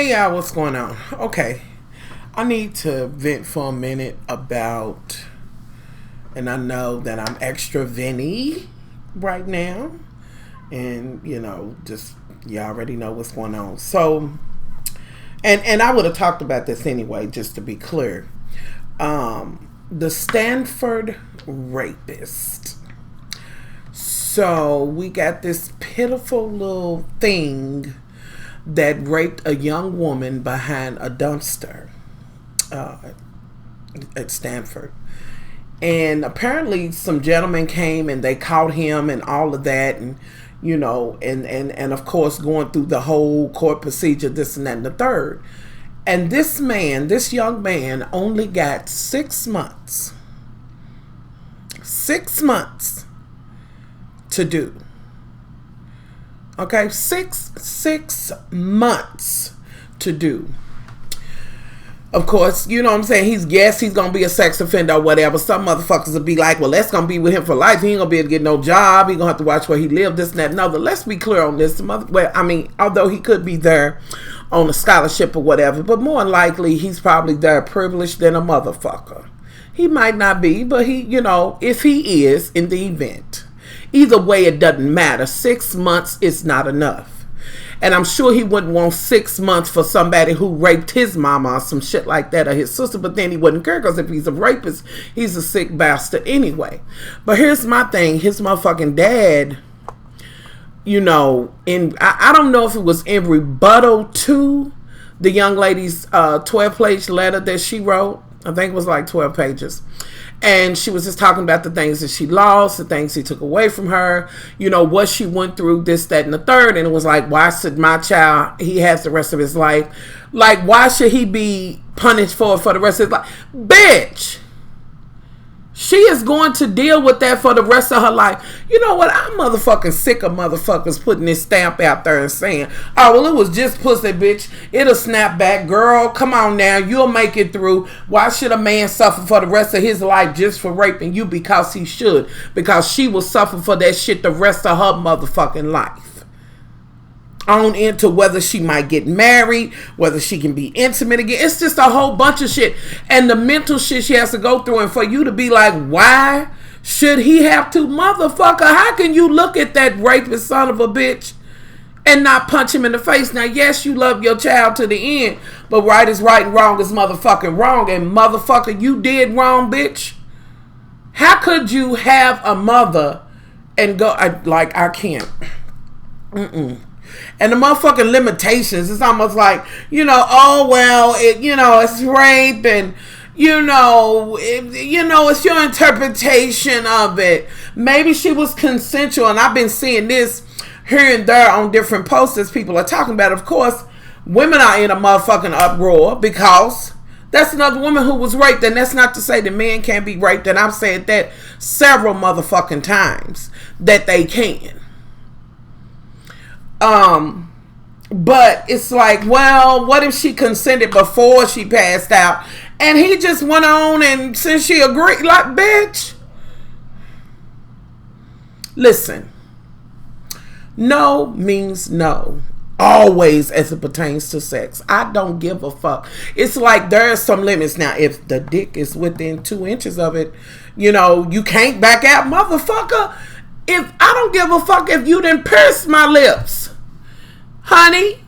Hey y'all, what's going on? Okay, I need to vent for a minute about, and I know that I'm extra venty right now, and just you already know what's going on. So, and I would have talked about this anyway, just to be clear. The Stanford rapist. So we got this pitiful little thing that raped a young woman behind a dumpster at Stanford. And apparently some gentlemen came and they caught him and all of that, and and of course going through the whole court procedure, this and that and the third. And this young man only got 6 months. 6 months to do. Okay, six months to do. Of course, you know what I'm saying? He's gonna be a sex offender or whatever. Some motherfuckers will be like, well, that's gonna be with him for life. He ain't gonna be able to get no job. He gonna have to watch where he live, this and that and other. Let's be clear on this. Although he could be there on a scholarship or whatever, but more than likely he's probably there privileged than a motherfucker. He might not be, but he, if he is, in the event. Either way, it doesn't matter. 6 months is not enough. And I'm sure he wouldn't want 6 months for somebody who raped his mama or some shit like that, or his sister, but then he wouldn't care, because if he's a rapist, he's a sick bastard anyway. But here's my thing. His motherfucking dad, I don't know if it was in rebuttal to the young lady's 12-page letter that she wrote. I think it was like 12 pages. And she was just talking about the things that she lost, the things he took away from her, what she went through, this, that, and the third. And it was like, why should my child, he has the rest of his life, like, why should he be punished for the rest of his life? Bitch! She is going to deal with that for the rest of her life. You know what? I'm motherfucking sick of motherfuckers putting this stamp out there and saying, oh, well, it was just pussy, bitch. It'll snap back. Girl, come on now. You'll make it through. Why should a man suffer for the rest of his life just for raping you? Because he should. Because she will suffer for that shit the rest of her motherfucking life. On into whether she might get married, whether she can be intimate again. It's just a whole bunch of shit. And the mental shit she has to go through. And for you to be like, why should he have to? Motherfucker, how can you look at that rapist son of a bitch and not punch him in the face? Now, yes, you love your child to the end, but right is right and wrong is motherfucking wrong. And motherfucker, you did wrong, bitch. How could you have a mother and go, I can't. And the motherfucking limitations, it's almost like, oh, well, it's rape, and, it's your interpretation of it. Maybe she was consensual, and I've been seeing this here and there on different posts as people are talking about. Of course, women are in a motherfucking uproar because that's another woman who was raped, and that's not to say that men can't be raped, and I've said that several motherfucking times, that they can. But it's like, well, what if she consented before she passed out? And he just went on, and since she agreed, like, bitch. Listen. No means no. Always, as it pertains to sex. I don't give a fuck. It's like there are some limits. Now, if the dick is within 2 inches of it, you can't back out, motherfucker. If I don't give a fuck if you didn't pierce my lips. Honey,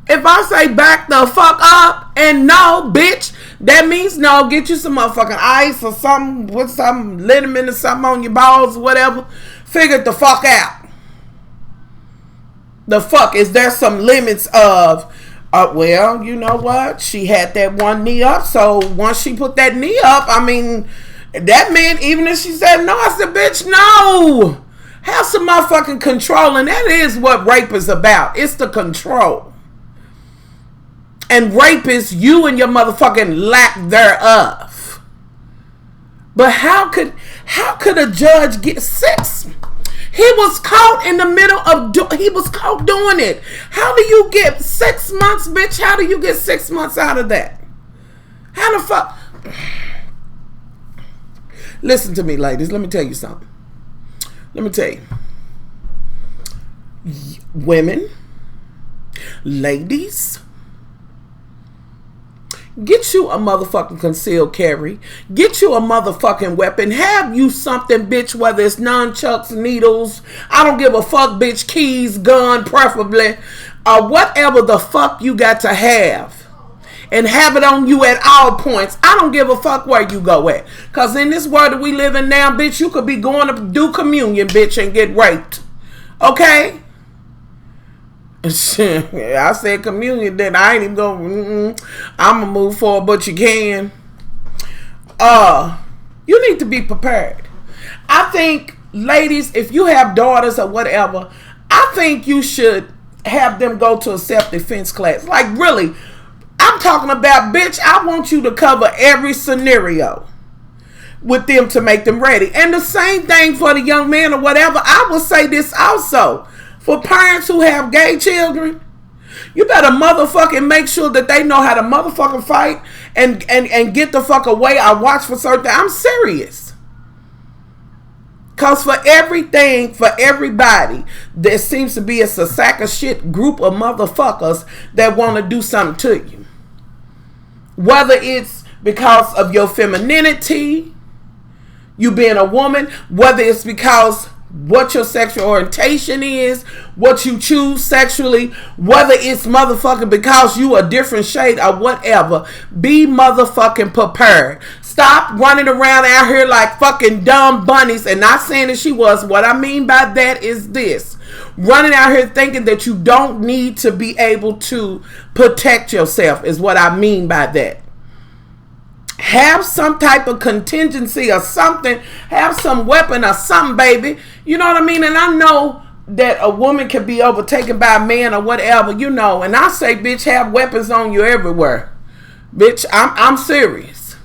if I say back the fuck up and no, bitch, that means no. Get you some motherfucking ice or something, with some liniment or something on your balls or whatever. Figure it the fuck out. The fuck, is there some limits of, well, you know what? She had that one knee up, so once she put that knee up, that meant even if she said no, I said, bitch, no. Have some motherfucking control, and that is what rape is about. It's the control. And rape is you and your motherfucking lack thereof. But how could a judge get 6? He was caught in the middle of he was caught doing it. How do you get 6 months, bitch? How do you get 6 months out of that? How the fuck? Listen to me, ladies. Let me tell you something. Let me tell you. Women, ladies, Get you a motherfucking concealed carry. Get you a motherfucking weapon. Have you something, bitch, whether it's nunchucks, needles, I don't give a fuck, bitch, keys, gun, preferably, or whatever the fuck you got to have. And have it on you at all points. I don't give a fuck where you go at. Because in this world that we live in now, bitch, you could be going to do communion, bitch, and get raped. Okay? I said communion, then I ain't even going, I'm going to move forward, but you can. You need to be prepared. I think, ladies, if you have daughters or whatever, I think you should have them go to a self-defense class. Like, really, I'm talking about, bitch, I want you to cover every scenario with them to make them ready. And the same thing for the young man or whatever. I will say this also. For parents who have gay children, you better motherfucking make sure that they know how to motherfucking fight and get the fuck away. I watch for certain things. I'm serious. Because for everything, for everybody, there seems to be a sack of shit group of motherfuckers that want to do something to you. Whether it's because of your femininity, you being a woman, whether it's because what your sexual orientation is, what you choose sexually, whether it's motherfucking because you a different shade or whatever, be motherfucking prepared. Stop running around out here like fucking dumb bunnies, and not saying that she was. What I mean by that is this. Running out here thinking that you don't need to be able to protect yourself is what I mean by that. Have some type of contingency or something. Have some weapon or something, baby. You know what I mean? And I know that a woman can be overtaken by a man or whatever, you know. And I say, bitch, have weapons on you everywhere. Bitch, I'm serious.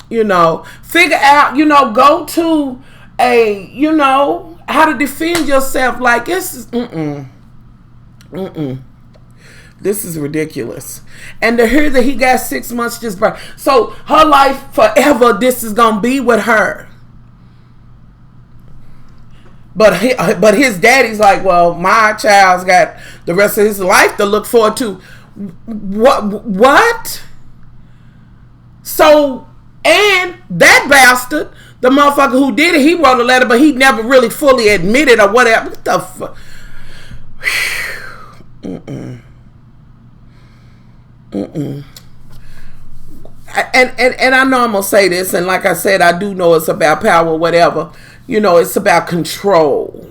You know, figure out, you know, go to a, you know, how to defend yourself. Like, it's, this is ridiculous. And to hear that he got 6 months just burn. So her life forever, this is going to be with her. But his daddy's like, well, my child's got the rest of his life to look forward to. What? So, and that bastard, the motherfucker who did it, he wrote a letter, but he never really fully admitted or whatever. What the fuck? And I know I'm gonna say this, and like I said, I do know it's about power, whatever. You know, it's about control.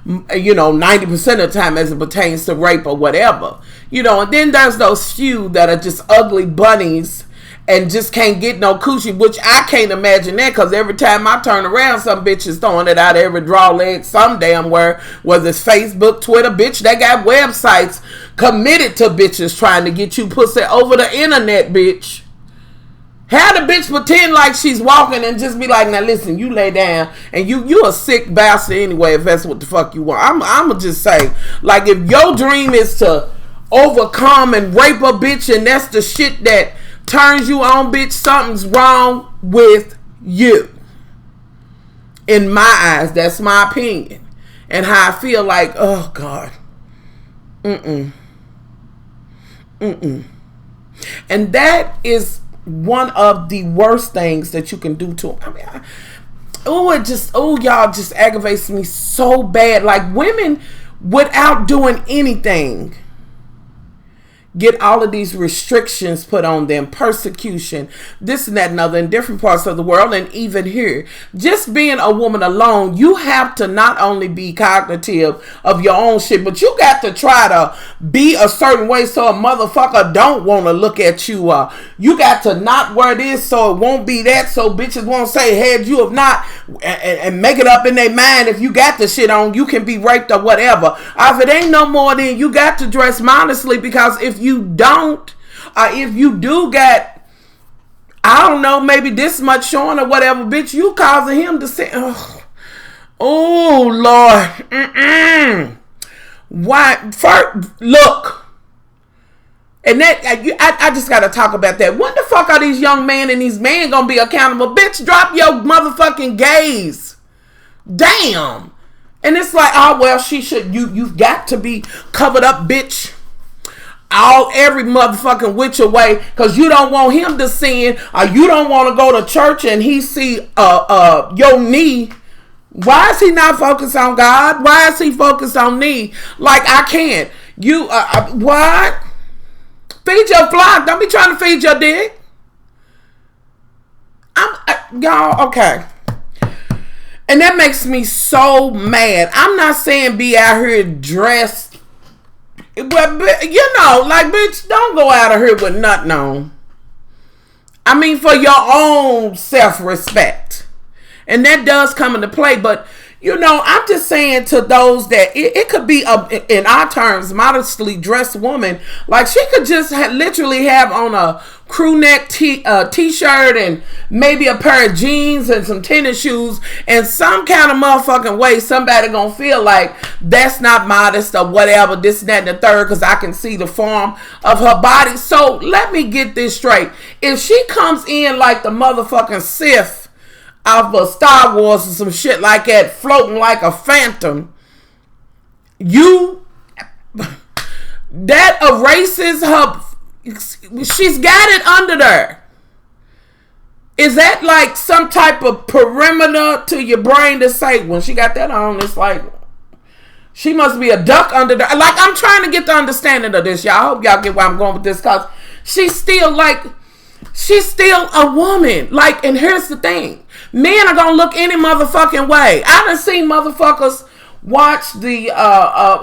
You know, 90% of the time as it pertains to rape or whatever. You know, and then there's those few that are just ugly bunnies and just can't get no coochie, which I can't imagine that, because every time I turn around, some bitch is throwing it out every draw leg some damn where, whether it's Facebook, Twitter, bitch, they got websites committed to bitches trying to get you pussy over the internet, bitch. Have the bitch pretend like she's walking and just be like, now listen, you lay down, and you a sick bastard anyway if that's what the fuck you want. I'm gonna just say, like, if your dream is to overcome and rape a bitch and that's the shit that turns you on, bitch, something's wrong with you. In my eyes, that's my opinion. And how I feel like, oh God. And that is one of the worst things that you can do to them. I mean, y'all just aggravates me so bad. Like, women, without doing anything, get all of these restrictions put on them, persecution, this and that and other in different parts of the world, and even here. Just being a woman alone, you have to not only be cognitive of your own shit, but you got to try to be a certain way so a motherfucker don't want to look at you. You got to not wear this so it won't be that, so bitches won't say, had you have not, and make it up in their mind if you got the shit on, you can be raped or whatever. If it ain't no more, then you got to dress modestly, because if you don't, if you do got, I don't know, maybe this much showing or whatever, bitch, you causing him to say, oh Lord, why? First, look, and that I just gotta talk about that. What the fuck are these young men and these men gonna be accountable? Bitch, drop your motherfucking gaze. Damn. And it's like, oh well, she should. You've got to be covered up, bitch. every motherfucking which way because you don't want him to sin, or you don't want to go to church and he see your knee. Why is he not focused on God? Why is he focused on me? Like, I can't. You what? Feed your flock. Don't be trying to feed your dick. Y'all, okay. And that makes me so mad. I'm not saying be out here dressed, but you know, like, bitch, don't go out of here with nothing on. I mean, for your own self-respect. And that does come into play. But, you know, I'm just saying to those that it could be, in our terms, modestly dressed woman. Like, she could just literally have on a crew neck t-shirt and maybe a pair of jeans and some tennis shoes. And some kind of motherfucking way, somebody gonna feel like that's not modest or whatever, this, that, and the third, because I can see the form of her body. So let me get this straight. If she comes in like the motherfucking Sith of Star Wars or some shit like that, floating like a phantom, that erases her. She's got it under there. Is that like some type of perimeter to your brain to say, when she got that on, it's like she must be a duck under there? Like, I'm trying to get the understanding of this, y'all. I hope y'all get where I'm going with this, because she's still a woman. Like, and here's the thing. Men are gonna look any motherfucking way. I done seen motherfuckers watch the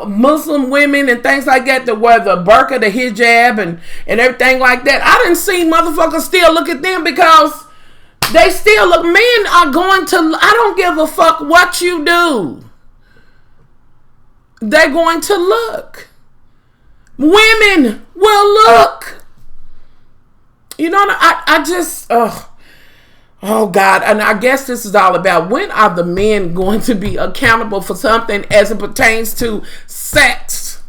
Muslim women and things like that that wear the burqa, the hijab, and everything like that. I done seen motherfuckers still look at them because they still look. Men are going to, I don't give a fuck what you do. They're going to look. Women will look. You know, I just, oh God. And I guess this is all about, when are the men going to be accountable for something as it pertains to sex?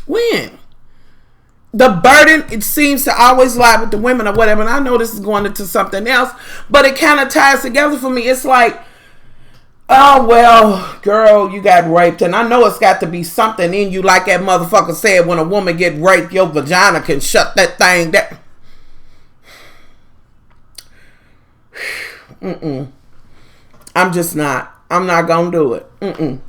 When? The burden, it seems to always lie with the women or whatever. And I know this is going into something else, but it kind of ties together for me. It's like, oh, well, girl, you got raped. And I know it's got to be something in you. Like that motherfucker said, when a woman get raped, your vagina can shut that thing down. I'm not gonna do it.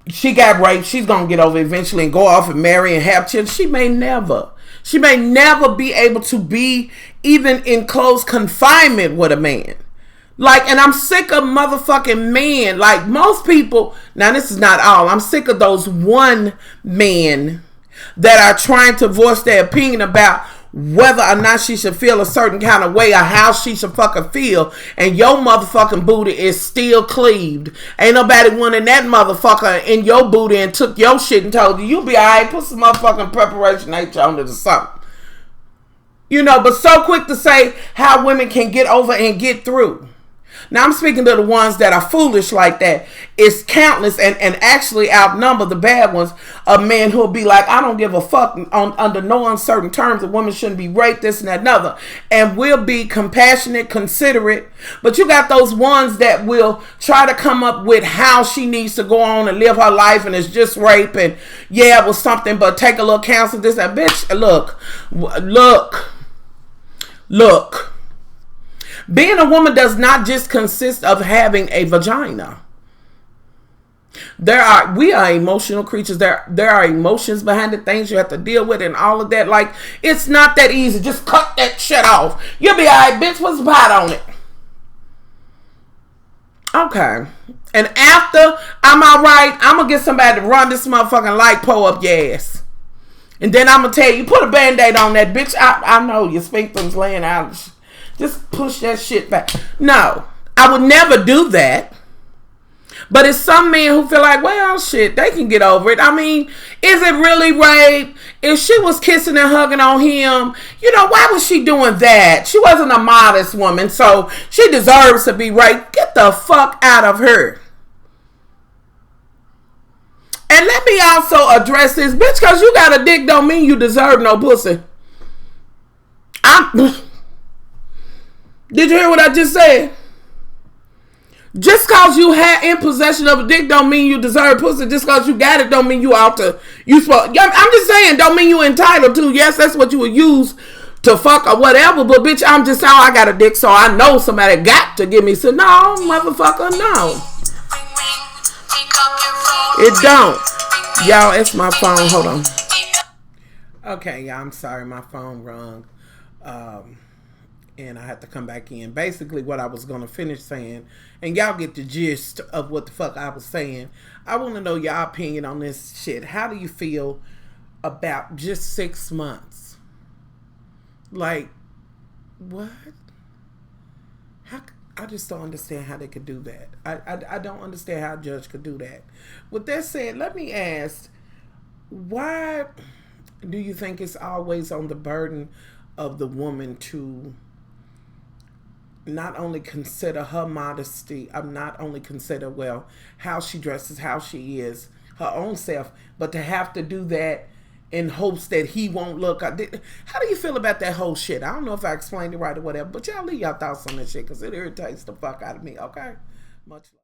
She got raped. She's gonna get over it eventually and go off and marry and have children. She may never be able to be even in close confinement with a man. Like, and I'm sick of motherfucking men. Like, most people, now this is not all, I'm sick of those one men that are trying to voice their opinion about whether or not she should feel a certain kind of way or how she should fucking feel, and your motherfucking booty is still cleaved. Ain't nobody wanting that motherfucker in your booty and took your shit and told you, you'll be alright, put some motherfucking preparation H on it or something. You know, but so quick to say how women can get over and get through. Now, I'm speaking to the ones that are foolish like that. It's countless and actually outnumber the bad ones of men who'll be like, I don't give a fuck, under no uncertain terms, a woman shouldn't be raped, this and that and other. And will be compassionate, considerate. But you got those ones that will try to come up with how she needs to go on and live her life, and it's just rape, and yeah, it was something, but take a little counseling, this, that. Bitch, look. Being a woman does not just consist of having a vagina. We are emotional creatures. There are emotions behind the things you have to deal with and all of that. Like, it's not that easy. Just cut that shit off. You'll be alright, bitch. What's the pot on it? Okay. And after I'm alright, I'm gonna get somebody to run this motherfucking light pole up your ass. And then I'm gonna tell you, put a band-aid on that, bitch. I know your sphincter's laying out. Just push that shit back. No, I would never do that. But it's some men who feel like, well, shit, they can get over it. I mean, is it really rape? If she was kissing and hugging on him, you know, why was she doing that? She wasn't a modest woman, so she deserves to be raped. Get the fuck out of her. And let me also address this, bitch, because you got a dick don't mean you deserve no pussy. Did you hear what I just said? Just cause you had in possession of a dick don't mean you deserve pussy. Just cause you got it don't mean you out to you supposed. I'm just saying don't mean you entitled to. Yes, that's what you would use to fuck or whatever. But bitch, I'm just saying I got a dick, so I know somebody got to give me some. No, motherfucker, no. It don't. Y'all, it's my phone. Hold on. Okay, y'all, I'm sorry, my phone rung. And I had to come back in. Basically, what I was going to finish saying, and y'all get the gist of what the fuck I was saying. I want to know y'all opinion on this shit. How do you feel about just 6 months? Like, what? How? I just don't understand how they could do that. I don't understand how a judge could do that. With that said, let me ask, why do you think it's always on the burden of the woman to not only consider her modesty, not only consider, well, how she dresses, how she is, her own self, but to have to do that in hopes that he won't look. How do you feel about that whole shit? I don't know if I explained it right or whatever, but y'all leave y'all thoughts on that shit because it irritates the fuck out of me, okay? Much love.